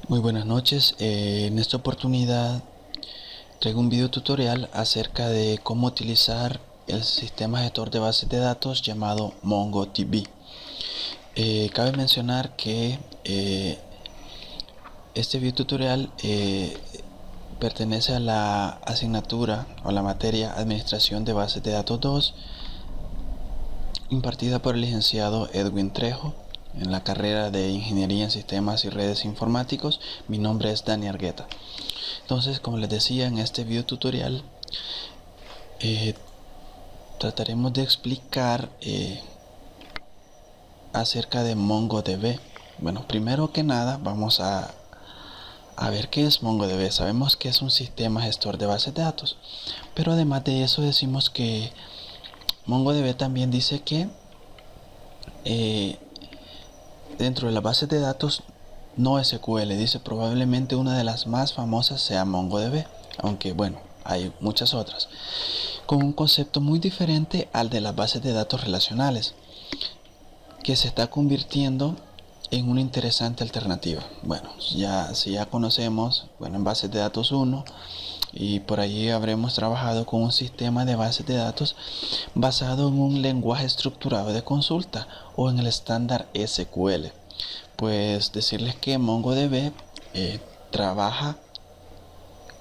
Muy buenas noches. En esta oportunidad traigo un video tutorial acerca de cómo utilizar el sistema gestor de bases de datos llamado MongoDB. Cabe mencionar que este video tutorial pertenece a la asignatura o la materia Administración de Bases de Datos 2, impartida por el licenciado Edwin Trejo en la carrera de Ingeniería en Sistemas y Redes Informáticos. Mi nombre es Dani Argueta. Entonces, como les decía, en este video tutorial trataremos de explicar acerca de MongoDB. Bueno, primero que nada vamos a ver qué es MongoDB. Sabemos que es un sistema gestor de bases de datos, pero además de eso decimos que MongoDB también dice que dentro de las bases de datos no SQL, dice probablemente una de las más famosas sea MongoDB, aunque bueno, hay muchas otras, con un concepto muy diferente al de las bases de datos relacionales, que se está convirtiendo en una interesante alternativa. Bueno, si ya conocemos, bueno, en bases de datos 1, y por allí habremos trabajado con un sistema de bases de datos basado en un lenguaje estructurado de consulta o en el estándar SQL. Pues decirles que MongoDB trabaja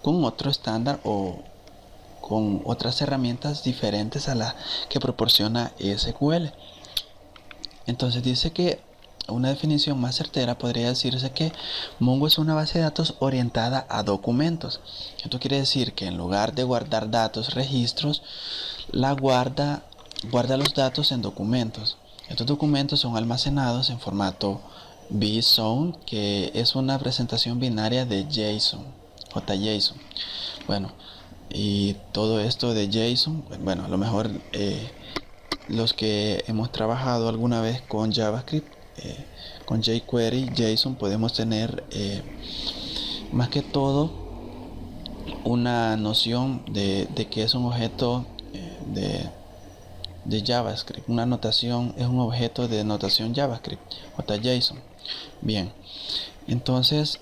con otro estándar o con otras herramientas diferentes a las que proporciona SQL. Entonces dice que una definición más certera podría decirse que Mongo es una base de datos orientada a documentos. Esto quiere decir que en lugar de guardar datos, registros, guarda los datos en documentos. Estos documentos son almacenados en formato JSON, que es una presentación binaria de JSON, JSON. Bueno, y todo esto de JSON, bueno, a lo mejor los que hemos trabajado alguna vez con JavaScript, con jQuery, JSON, podemos tener más que todo una noción de que es un objeto de JavaScript. Una notación es un objeto de notación JavaScript, JSON. Bien, entonces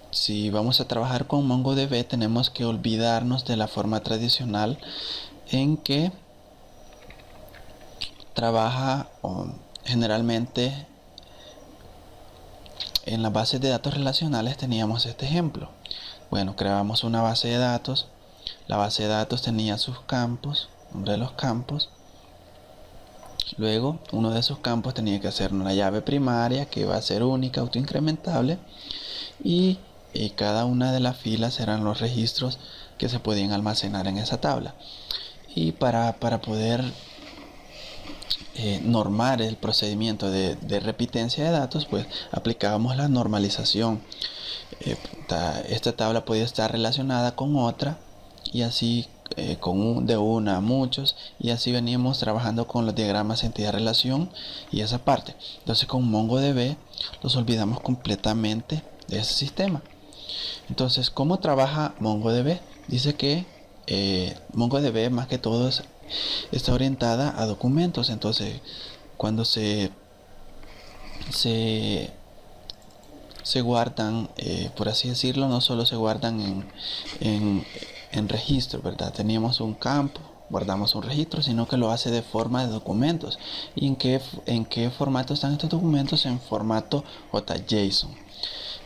si vamos a trabajar con MongoDB tenemos que olvidarnos de la forma tradicional en que trabaja generalmente. En las bases de datos relacionales teníamos este ejemplo. Bueno, creábamos una base de datos. La base de datos tenía sus campos, nombre de los campos. Luego, uno de esos campos tenía que ser una llave primaria que iba a ser única, autoincrementable. Y cada una de las filas eran los registros que se podían almacenar en esa tabla. Y para poder normar el procedimiento de repitencia de datos, pues aplicábamos la normalización. Esta tabla podía estar relacionada con otra y así de una a muchos, y así veníamos trabajando con los diagramas entidad-relación y esa parte. Entonces con MongoDB los olvidamos completamente de ese sistema. Entonces, ¿cómo trabaja MongoDB? Dice que MongoDB más que todo está orientada a documentos. Entonces, cuando se guardan, por así decirlo, no solo se guardan en registro, ¿verdad? Teníamos un campo, guardamos un registro, sino que lo hace de forma de documentos. ¿Y en qué formato están estos documentos? En formato JSON.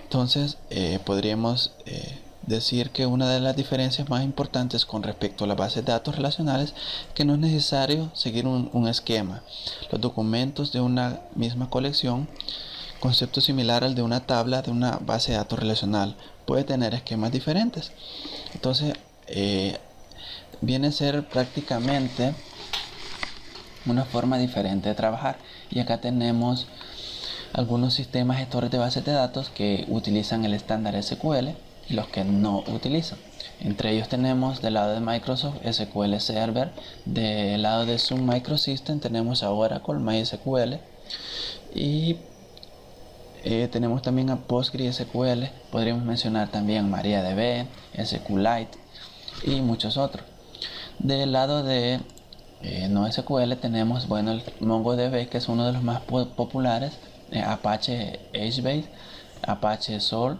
Entonces, podríamos decir que una de las diferencias más importantes con respecto a las bases de datos relacionales es que no es necesario seguir un esquema. Los documentos de una misma colección, concepto similar al de una tabla de una base de datos relacional, puede tener esquemas diferentes. Entonces, viene a ser prácticamente una forma diferente de trabajar. Y acá tenemos algunos sistemas gestores de bases de datos que utilizan el estándar SQL y los que no utilizan. Entre ellos tenemos del lado de Microsoft SQL Server, del lado de Sun Microsystem tenemos a Oracle MySQL y tenemos también a PostgreSQL. Podríamos mencionar también MariaDB, SQLite y muchos otros. Del lado de no SQL tenemos, bueno, el MongoDB, que es uno de los más populares, Apache HBase, Apache Sol,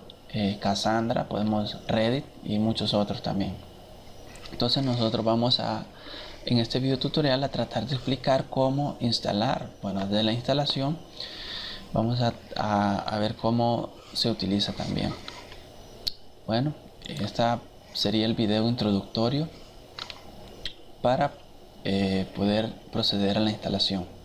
Cassandra, podemos Reddit y muchos otros también. Entonces nosotros vamos a, en este video tutorial, a tratar de explicar cómo instalar. Bueno, de la instalación vamos a ver cómo se utiliza también. Bueno, este sería el video introductorio para poder proceder a la instalación.